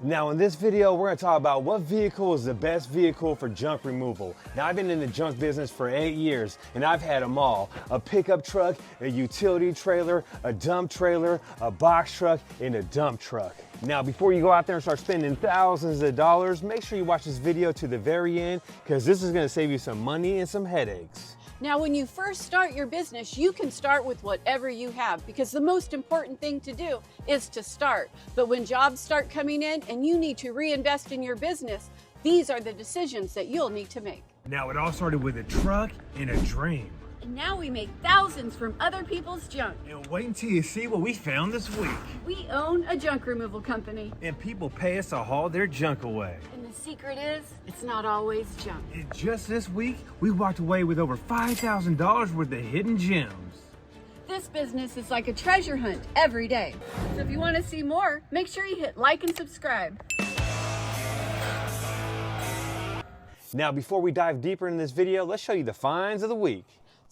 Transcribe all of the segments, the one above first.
Now in this video, we're gonna talk about what vehicle is the best vehicle for junk removal. Now I've been in the junk business for 8 years and I've had them all. A pickup truck, a utility trailer, a dump trailer, a box truck, and a dump truck. Now before you go out there and start spending thousands of dollars, make sure you watch this video to the very end because this is gonna save you some money and some headaches. Now, when you first start your business, you can start with whatever you have because the most important thing to do is to start. But when jobs start coming in and you need to reinvest in your business, these are the decisions that you'll need to make. Now it all started with a truck and a dream. And now we make thousands from other people's junk. And wait until you see what we found this week. We own a junk removal company. And people pay us to haul their junk away. And the secret is, it's not always junk. And just this week, we walked away with over $5,000 worth of hidden gems. This business is like a treasure hunt every day. So if you want to see more, make sure you hit like and subscribe. Now, before we dive deeper in this video, let's show you the finds of the week.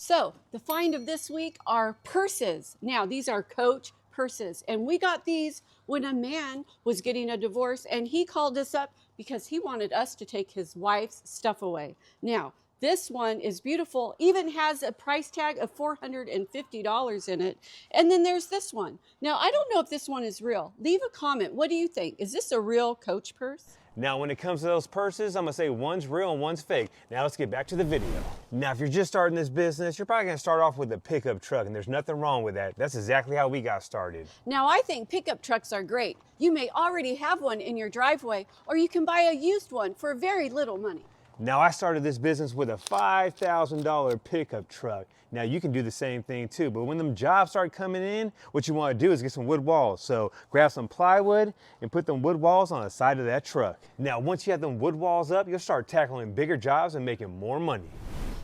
So the find of this week are purses. Now these are Coach purses, and we got these when a man was getting a divorce and he called us up because he wanted us to take his wife's stuff away. Now this one is beautiful, even has a price tag of $450 in it. And then there's this one. Now I don't know if this one is real. Leave a comment. What do you think? Is this a real Coach purse? Now, when it comes to those purses, I'm gonna say one's real and one's fake. Now let's get back to the video. Now, if you're just starting this business, you're probably gonna start off with a pickup truck, and there's nothing wrong with that. That's exactly how we got started. Now I think pickup trucks are great. You may already have one in your driveway, or you can buy a used one for very little money. Now, I started this business with a $5,000 pickup truck. Now, you can do the same thing too, but when them jobs start coming in, what you wanna do is get some wood walls. So grab some plywood and put them wood walls on the side of that truck. Now, once you have them wood walls up, you'll start tackling bigger jobs and making more money.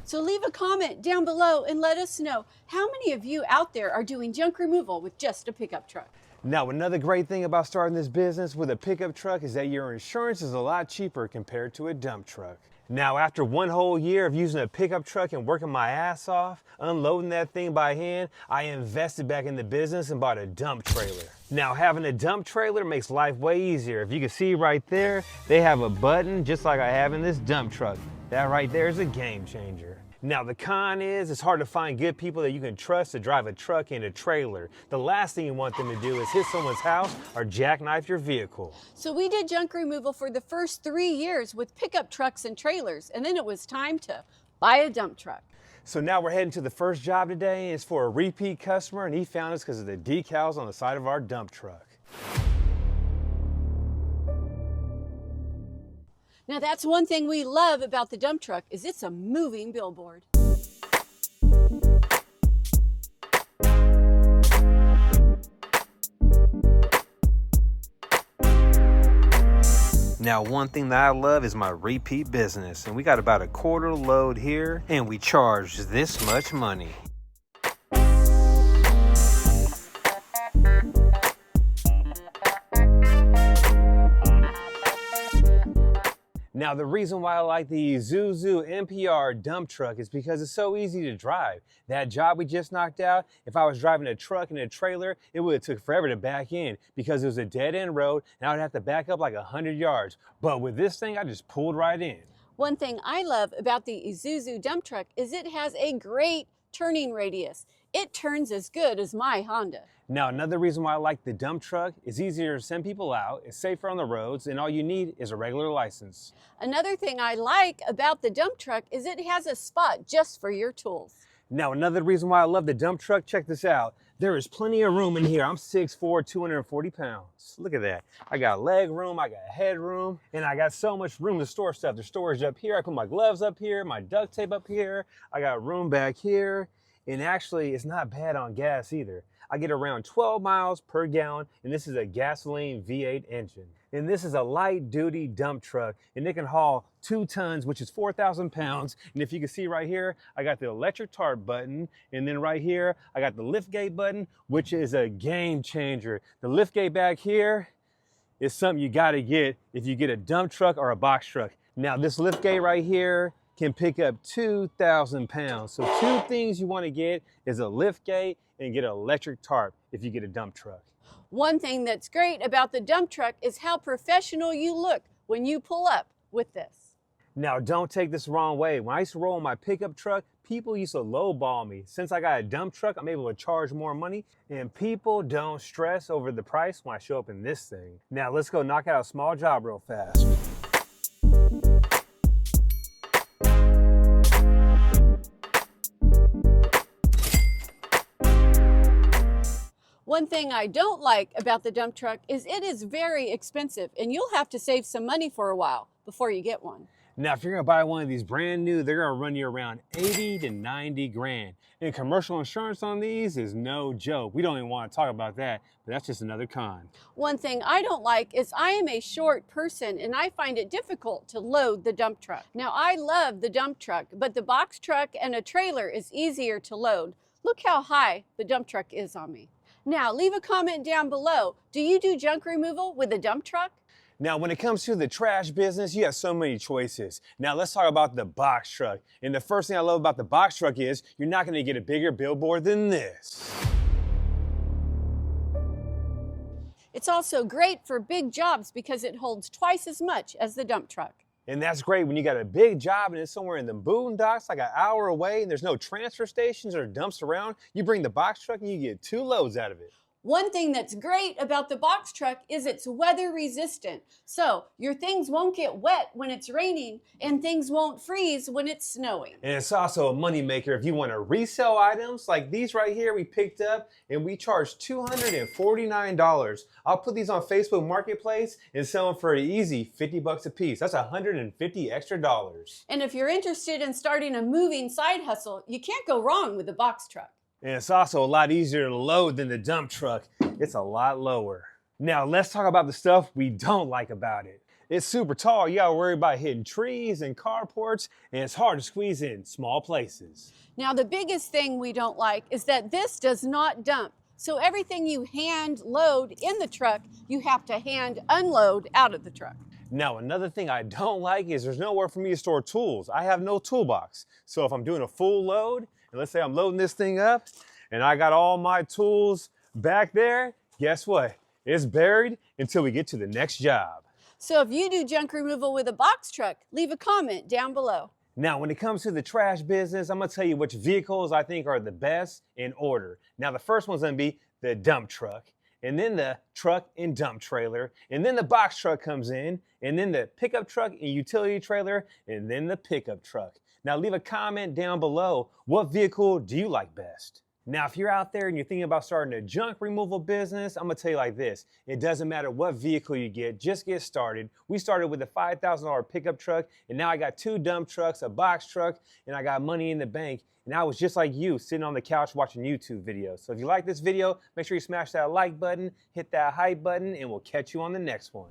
So leave a comment down below and let us know how many of you out there are doing junk removal with just a pickup truck. Now, another great thing about starting this business with a pickup truck is that your insurance is a lot cheaper compared to a dump truck. Now, after one whole year of using a pickup truck and working my ass off, unloading that thing by hand, I invested back in the business and bought a dump trailer. Now, having a dump trailer makes life way easier. If you can see right there, they have a button just like I have in this dump truck. That right there is a game changer. Now, the con is it's hard to find good people that you can trust to drive a truck and a trailer. The last thing you want them to do is hit someone's house or jackknife your vehicle. So we did junk removal for the first 3 years with pickup trucks and trailers, and then it was time to buy a dump truck. So now we're heading to the first job today. It's for a repeat customer, and he found us because of the decals on the side of our dump truck. Now that's one thing we love about the dump truck is it's a moving billboard. Now, one thing that I love is my repeat business, and we got about a quarter load here, and we charge this much money. Now, the reason why I like the Isuzu NPR dump truck is because it's so easy to drive. That job we just knocked out, if I was driving a truck and a trailer, it would have took forever to back in because it was a dead-end road and I would have to back up like 100 yards. But with this thing, I just pulled right in. One thing I love about the Isuzu dump truck is it has a great turning radius. It turns as good as my Honda. Now, another reason why I like the dump truck is easier to send people out, it's safer on the roads, and all you need is a regular license. Another thing I like about the dump truck is it has a spot just for your tools. Now, another reason why I love the dump truck, check this out. There is plenty of room in here. I'm 6'4", 240 pounds. Look at that. I got leg room, I got head room, and I got so much room to store stuff. There's storage up here. I put my gloves up here, my duct tape up here. I got room back here. And actually, it's not bad on gas either. I get around 12 miles per gallon, and this is a gasoline V8 engine. And this is a light duty dump truck, and it can haul 2 tons, which is 4,000 pounds. And if you can see right here, I got the electric tarp button, and then right here, I got the lift gate button, which is a game changer. The lift gate back here is something you gotta get if you get a dump truck or a box truck. Now, this lift gate right here can pick up 2,000 pounds. So 2 things you wanna get is a lift gate and get an electric tarp if you get a dump truck. One thing that's great about the dump truck is how professional you look when you pull up with this. Now, don't take this the wrong way. When I used to roll my pickup truck, people used to lowball me. Since I got a dump truck, I'm able to charge more money, and people don't stress over the price when I show up in this thing. Now, let's go knock out a small job real fast. One thing I don't like about the dump truck is it is very expensive, and you'll have to save some money for a while before you get one. Now, if you're gonna buy one of these brand new, they're gonna run you around 80 to 90 grand. And commercial insurance on these is no joke. We don't even wanna talk about that, but that's just another con. One thing I don't like is I am a short person and I find it difficult to load the dump truck. Now, I love the dump truck, but the box truck and a trailer is easier to load. Look how high the dump truck is on me. Now, leave a comment down below. Do you do junk removal with a dump truck? Now, when it comes to the trash business, you have so many choices. Now, let's talk about the box truck. And the first thing I love about the box truck is you're not gonna get a bigger billboard than this. It's also great for big jobs because it holds twice as much as the dump truck. And that's great when you got a big job and it's somewhere in the boondocks, like an hour away, and there's no transfer stations or dumps around. You bring the box truck and you get 2 loads out of it. One thing that's great about the box truck is it's weather resistant. So your things won't get wet when it's raining and things won't freeze when it's snowing. And it's also a moneymaker if you want to resell items like these right here we picked up, and we charge $249. I'll put these on Facebook Marketplace and sell them for an easy 50 bucks a piece. That's 150 extra dollars. And if you're interested in starting a moving side hustle, you can't go wrong with the box truck. And it's also a lot easier to load than the dump truck. It's a lot lower. Now let's talk about the stuff we don't like about it. It's super tall. You gotta worry about hitting trees and carports, and it's hard to squeeze in small places. Now, the biggest thing we don't like is that this does not dump. So everything you hand load in the truck, you have to hand unload out of the truck. Now, another thing I don't like is there's nowhere for me to store tools. I have no toolbox. So if I'm doing a full load, and let's say I'm loading this thing up, and I got all my tools back there, guess what? It's buried until we get to the next job. So if you do junk removal with a box truck, leave a comment down below. Now, when it comes to the trash business, I'm gonna tell you which vehicles I think are the best in order. Now, the first one's gonna be the dump truck, and then the truck and dump trailer, and then the box truck comes in, and then the pickup truck and utility trailer, and then the pickup truck. Now, leave a comment down below. What vehicle do you like best? Now, if you're out there and you're thinking about starting a junk removal business, I'm gonna tell you like this. It doesn't matter what vehicle you get, just get started. We started with a $5,000 pickup truck, and now I got 2 dump trucks, a box truck, and I got money in the bank. And I was just like you, sitting on the couch watching YouTube videos. So if you like this video, make sure you smash that like button, hit that hype button, and we'll catch you on the next one.